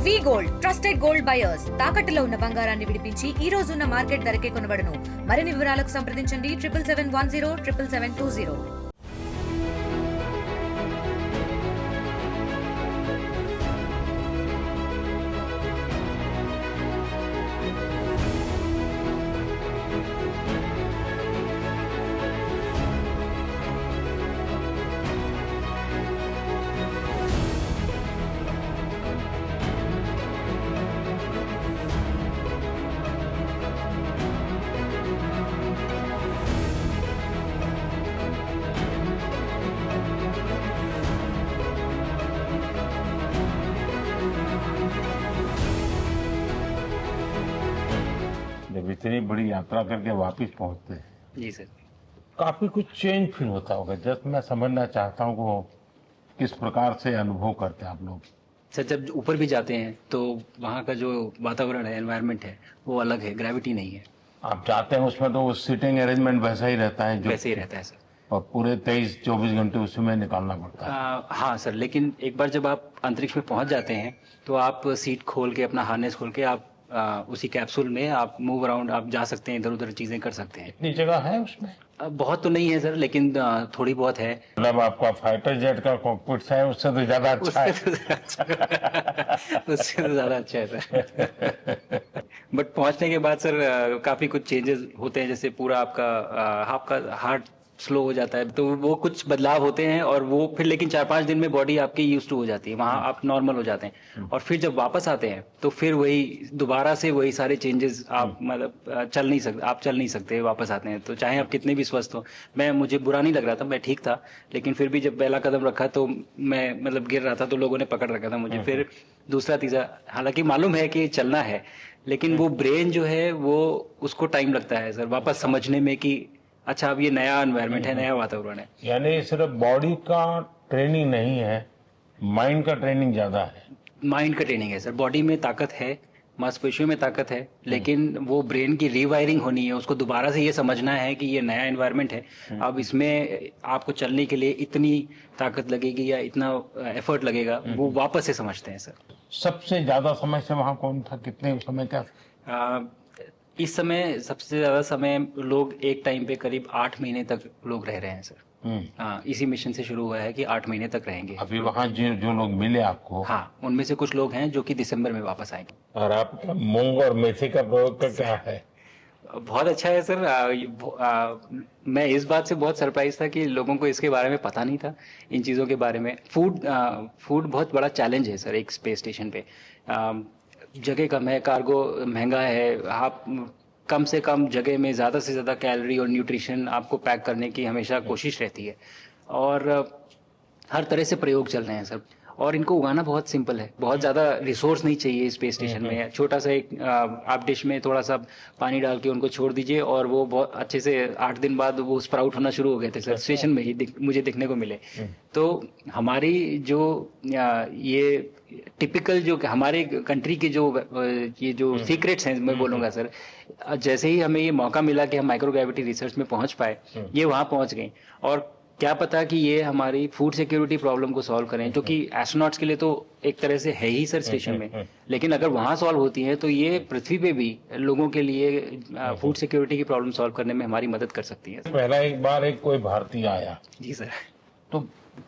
వి gold trusted gold buyers తాకట్టులో ఉన్న బంగారాన్ని విడిపించి ఈ రోజు ఉన్న మార్కెట్ ధరకే కొనబడును. మరిన్ని వివరాలకు సంప్రదించండి 7771 77720. जब इतनी बड़ी यात्रा करके वापस पहुंचते हैं जी सर। काफी कुछ चेंज फील होता होगा। जस्ट मैं समझना चाहता हूँ वो किस प्रकार से अनुभव करते हैं आप लोग। सर जब ऊपर भी जाते हैं तो वहाँ का जो वातावरण है, एनवायरनमेंट है, वो अलग है, ग्रेविटी नहीं है। आप जाते हैं उसमें तो वो सीटिंग अरेंजमेंट वैसा ही रहता है जो वैसे ही रहता है सर। और पूरे 23-24 घंटे उसमें निकालना पड़ता है। हाँ सर, लेकिन एक बार जब आप अंतरिक्ष में पहुँच जाते हैं तो आप सीट खोल के, अपना हार्नेस खोल के आप उसी कैप्सूल में आप मूव अराउंड, आप जा सकते हैं, इधर उधर चीजें कर सकते हैं। इतनी जगह है उसमें? बहुत तो नहीं है सर, लेकिन थोड़ी बहुत है। मतलब आपका फाइटर जेट का कॉकपिट है उससे तो ज्यादा अच्छा है। उससे तो ज्यादा अच्छा है सर। बट पहुंचने के बाद सर काफी कुछ चेंजेस होते हैं, जैसे पूरा आपका हार्ट स्लो हो जाता है, तो वो कुछ बदलाव होते हैं और वो फिर लेकिन 4-5 दिन में बॉडी आपकी यूज टू हो जाती है, वहाँ आप नॉर्मल हो जाते हैं। और फिर जब वापस आते हैं तो फिर वही दोबारा से वही सारे चेंजेस आप मतलब चल नहीं सकते वापस आते हैं, तो चाहे आप कितने भी स्वस्थ हो। मुझे बुरा नहीं लग रहा था, मैं ठीक था, लेकिन फिर भी जब पहला कदम रखा तो मैं मतलब गिर रहा था, तो लोगों ने पकड़ रखा था मुझे। फिर दूसरा तीसरा, हालांकि मालूम है कि चलना है, लेकिन वो ब्रेन जो है वो उसको टाइम लगता है सर वापस समझने में कि अच्छा अब ये नया एनवायरनमेंट है, नया वातावरण है। यानी सिर्फ बॉडी का ट्रेनिंग नहीं है, माइंड का ट्रेनिंग ज्यादा है। माइंड का ट्रेनिंग है सर। बॉडी में ताकत है, मांसपेशियों में ताकत है, लेकिन वो ब्रेन की रीवायरिंग होनी है, उसको दोबारा से ये समझना है कि ये नया एनवायरनमेंट है। अब इसमें आपको चलने के लिए इतनी ताकत लगेगी या इतना एफर्ट लगेगा, वो वापस से समझते हैं सर। सबसे ज्यादा समय से वहाँ कौन था, कितने समय का? इस समय सबसे ज्यादा समय लोग एक टाइम पे करीब 8 महीने तक लोग रह रहे हैं सर। हाँ, इसी मिशन से शुरू हुआ है कि 8 महीने तक रहेंगे। अभी वहाँ जो लोग मिले आपको? हाँ, उनमें से कुछ लोग हैं जो कि दिसंबर में वापस आएंगे। और आपका मूंग और मेथी का प्रयोग का क्या है? बहुत अच्छा है सर। मैं इस बात से बहुत सरप्राइज था कि लोगों को इसके बारे में पता नहीं था, इन चीज़ों के बारे में। फूड बहुत बड़ा चैलेंज है सर एक स्पेस स्टेशन पे। जगह कम है, कार्गो महंगा है, आप कम से कम जगह में ज़्यादा से ज़्यादा कैलोरी और न्यूट्रिशन आपको पैक करने की हमेशा कोशिश रहती है, और हर तरह से प्रयोग चल रहे हैं सर। और इनको उगाना बहुत सिंपल है, बहुत ज़्यादा रिसोर्स नहीं चाहिए स्पेस स्टेशन में। छोटा सा एक आप डिश में थोड़ा सा पानी डाल के उनको छोड़ दीजिए और वो बहुत अच्छे से 8 दिन बाद वो स्प्राउट होना शुरू हो गए थे सर, स्टेशन में ही मुझे दिखने को मिले। तो हमारी जो ये टिपिकल जो हमारे कंट्री के जो ये जो सीक्रेट्स हैं, मैं बोलूँगा सर, जैसे ही हमें ये मौका मिला कि हम माइक्रोग्रेविटी रिसर्च में पहुँच पाए, ये वहाँ पहुँच गई। और क्या पता कि ये हमारी फूड सिक्योरिटी प्रॉब्लम को सॉल्व करें, जो कि एस्ट्रोनॉट्स के लिए तो एक तरह से है ही सर स्टेशन में, लेकिन अगर वहाँ सॉल्व होती है तो ये पृथ्वी पे भी लोगों के लिए फूड सिक्योरिटी की प्रॉब्लम सॉल्व करने में हमारी मदद कर सकती है। पहला एक बार कोई भारतीय आया जी सर, तो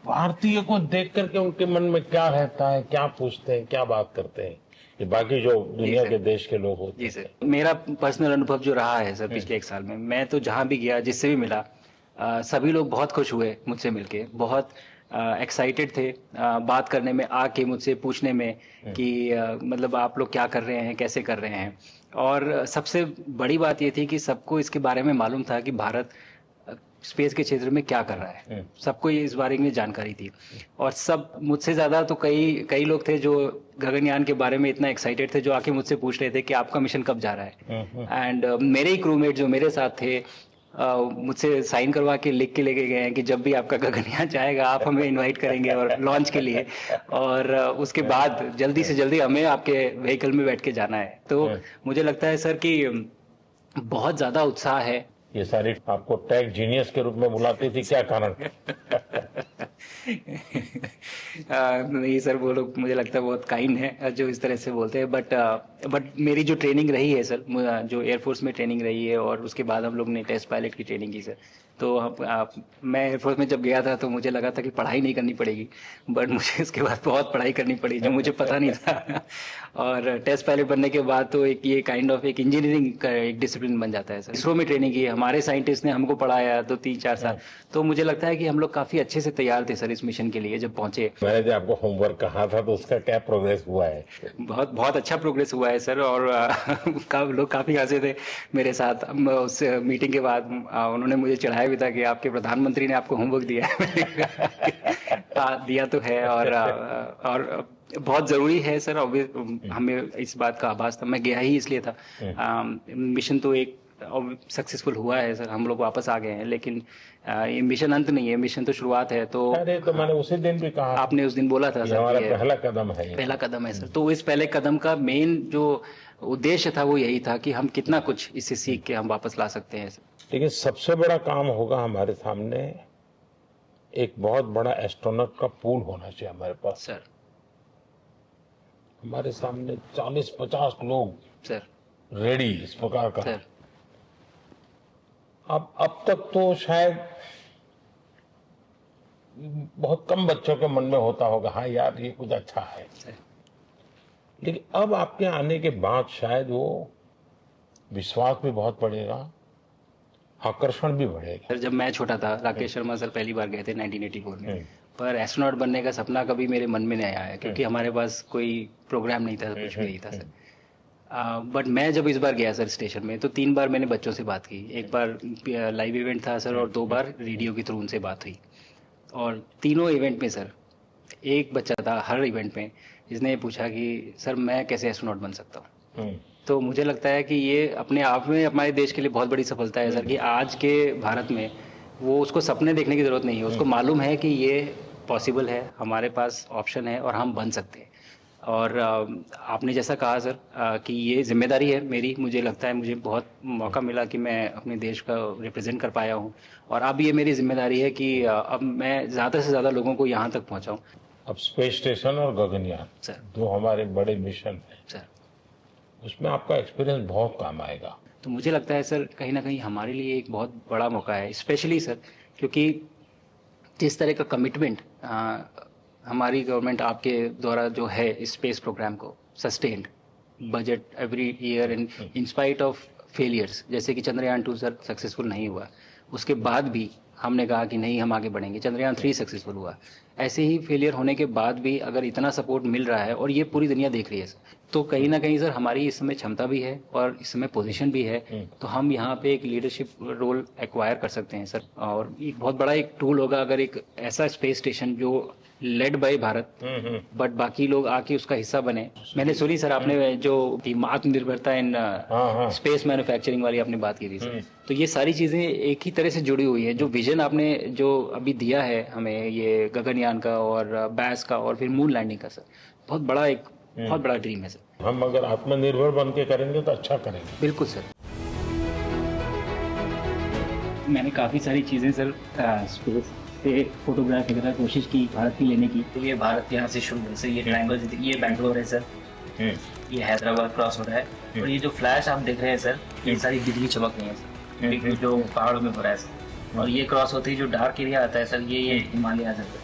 भारतीय को देख करके उनके मन में क्या रहता है, क्या पूछते हैं, क्या बात करते हैं, ये बाकी जो दुनिया के देश के लोग होते हैं? जी सर, मेरा पर्सनल अनुभव जो रहा है सर पिछले 1 साल में, मैं तो जहाँ भी गया, जिससे भी मिला, सभी लोग बहुत खुश हुए मुझसे मिलके, बहुत एक्साइटेड थे बात करने में, आके मुझसे पूछने में कि मतलब आप लोग क्या कर रहे हैं, कैसे कर रहे हैं। और सबसे बड़ी बात ये थी कि सबको इसके बारे में मालूम था कि भारत स्पेस के क्षेत्र में क्या कर रहा है, सबको ये इस बारे में जानकारी थी। और सब मुझसे ज़्यादा तो कई लोग थे जो गगनयान के बारे में इतना एक्साइटेड थे, जो आके मुझसे पूछ रहे थे कि आपका मिशन कब जा रहा है। एंड मेरे ही क्रूमेट जो मेरे साथ थे, मुझसे साइन करवा के लिख के लेके गए हैं कि जब भी आपका गगनयान जाएगा आप हमें इनवाइट करेंगे और लॉन्च के लिए, और उसके बाद जल्दी से जल्दी हमें आपके व्हीकल में बैठ के जाना है। तो मुझे लगता है सर कि बहुत ज़्यादा उत्साह है ये सारी आपको टेक जीनियस के रूप में बुलाती थी, क्या कारण? नहीं सर, वो लोग मुझे लगता है बहुत काइंड है जो इस तरह से बोलते हैं, बट मेरी जो ट्रेनिंग रही है सर, जो एयरफोर्स में ट्रेनिंग रही है और उसके बाद हम लोग ने टेस्ट पायलट की ट्रेनिंग की सर। तो मैं एयरफोर्स में जब गया था तो मुझे लगा था कि पढ़ाई नहीं करनी पड़ेगी, बट मुझे इसके बाद बहुत पढ़ाई करनी पड़ी जो मुझे पता नहीं था। और टेस्ट पायलट बनने के बाद तो एक ये काइंड ऑफ एक इंजीनियरिंग का एक डिसिप्लिन बन जाता है सर। इसरो में ट्रेनिंग की, हमारे साइंटिस्ट ने हमको पढ़ाया 2-3-4 साल, तो मुझे लगता है कि हम लोग काफी अच्छे से तैयार थे सर इस मिशन के लिए जब पहुंचे। मैंने जो आपको होमवर्क कहा था तो उसका क्या प्रोग्रेस हुआ है? बहुत बहुत अच्छा प्रोग्रेस हुआ है सर, और लोग काफी हंसे थे मेरे साथ। उस मीटिंग के बाद उन्होंने मुझे चढ़ाया भी था कि आपके प्रधानमंत्री ने आपको होमवर्क दिया है। दिया तो है, और बहुत जरूरी है सर। हमें इस बात का आभास था, मैं गया ही इसलिए था। मिशन तो एक सक्सेसफुल हुआ है सर, हम लोग वापस आ गए हैं, लेकिन ये मिशन अंत नहीं है, मिशन तो शुरुआत है। तो अरे तो मैंने उसी दिन भी कहा, आपने उस दिन बोला था सर, हमारा पहला कदम है, पहला कदम है सर। तो इस पहले कदम का मेन जो उद्देश्य था वो यही था कि हम कितना कुछ इससे सीख के हम वापस ला सकते हैं सर। लेकिन सबसे बड़ा काम होगा हमारे सामने, एक बहुत बड़ा एस्ट्रोनॉट का पूल होना चाहिए हमारे पास सर। हमारे सामने 40-50 लोग सर रेडी इस प्रकार का। सर अब तक तो शायद बहुत कम बच्चों के मन में होता होगा, हाँ यार ये कुछ अच्छा है, लेकिन अब आपके आने के बाद शायद वो विश्वास भी बहुत बढ़ेगा, आकर्षण भी बढ़ेगा। सर जब मैं छोटा था, राकेश शर्मा सर पहली बार गए थे 1984 में, पर एस्ट्रोनॉट बनने का सपना कभी मेरे मन में नहीं आया, क्योंकि हमारे पास कोई प्रोग्राम नहीं था, कुछ भी नहीं था सर। बट मैं जब इस बार गया सर स्टेशन में, तो 3 बार मैंने बच्चों से बात की। एक बार लाइव इवेंट था सर, और 2 बार रेडियो के थ्रू उनसे बात हुई। और तीनों इवेंट में सर एक बच्चा था हर इवेंट में जिसने ये पूछा कि सर मैं कैसे एस्ट्रोनॉट बन सकता हूँ। तो मुझे लगता है कि ये अपने आप में हमारे देश के लिए बहुत बड़ी सफलता है सर, कि आज के भारत में वो उसको सपने देखने की जरूरत नहीं है, उसको मालूम है कि ये पॉसिबल है, हमारे पास ऑप्शन है और हम बन सकते हैं। और आपने जैसा कहा सर कि ये जिम्मेदारी है मेरी, मुझे लगता है मुझे बहुत मौका मिला कि मैं अपने देश का रिप्रेजेंट कर पाया हूँ, और अब ये मेरी जिम्मेदारी है कि अब मैं ज़्यादा से ज़्यादा लोगों को यहाँ तक पहुँचाऊँ। अब स्पेस स्टेशन और गगनयान सर, 2 हमारे बड़े मिशन हैं सर, उसमें आपका एक्सपीरियंस बहुत काम आएगा। तो मुझे लगता है सर कहीं ना कहीं हमारे लिए एक बहुत बड़ा मौका है, स्पेशली सर क्योंकि जिस तरह का कमिटमेंट हमारी गवर्नमेंट आपके द्वारा जो है इस स्पेस प्रोग्राम को sustained budget every year and in spite of failures, जैसे कि चंद्रयान 2 सर सक्सेसफुल नहीं हुआ, उसके बाद भी हमने कहा कि नहीं हम आगे बढ़ेंगे, चंद्रयान 3 सक्सेसफुल हुआ। ऐसे ही फेलियर होने के बाद भी अगर इतना सपोर्ट मिल रहा है और ये पूरी दुनिया देख रही है सर, तो कहीं ना कहीं सर हमारी इस समय क्षमता भी है और इस समय पोजीशन भी है, तो हम यहाँ पे एक लीडरशिप रोल एक्वायर कर सकते हैं सर। और एक बहुत बड़ा एक टूल होगा अगर एक ऐसा स्पेस स्टेशन जो लेड बाय भारत बट बाकी लोग आके उसका हिस्सा बने। मैंने सुनी सर आपने जो आत्मनिर्भरता इन स्पेस मैन्युफैक्चरिंग वाली आपने बात की थी सर, तो ये सारी चीजें एक ही तरह से जुड़ी हुई है। जो विजन आपने जो अभी दिया है हमें ये गगनयान का और बैस का और फिर मून लैंडिंग का सर, बहुत बड़ा ड्रीम है सर। हम अगर आत्मनिर्भर बन के करेंगे तो अच्छा करेंगे। बिल्कुल सर। मैंने काफ़ी सारी चीज़ें सर स्पेस से फोटोग्राफ वगैरह कोशिश की भारत की लेने की। तो ये भारत यहाँ से शुरू है सर, ये ट्रायंगल, ये बैंगलोर है सर, ये हैदराबाद क्रॉस हो रहा है, और ये जो फ्लैश आप देख रहे हैं सर, ये सारी बिजली चमक रही है सर, क्योंकि जो पहाड़ों में हो रहा है सर, और ये क्रॉस होते ही जो डार्क एरिया आता है सर, ये हिमालय आ जाता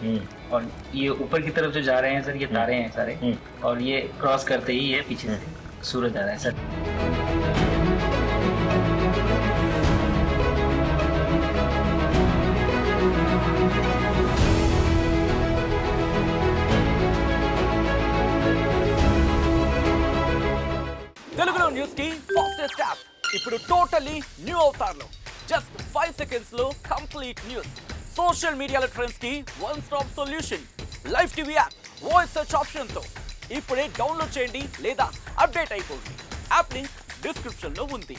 है, और ये ऊपर की तरफ जो जा रहे हैं सर, ये तारे हैं सारे, और ये क्रॉस करते ही ये पीछे से सूरज आ रहा है सर। తెలుగులో న్యూస్ కి ఫాస్టెస్ట్ యాప్ ఇప్పుడు టోటల్లీ న్యూ అవతార్లో జస్ట్ 5 సెకండ్స్ లో కంప్లీట్ న్యూస్, సోషల్ మీడియాలో ట్రెండ్స్ కి one stop solution, live TV app, voice search option తో ఇప్పుడే డౌన్లోడ్ చేయండి లేదా అప్డేట్ అయిపోండి. యాప్ లింక్ డిస్క్రిప్షన్ లో ఉంది.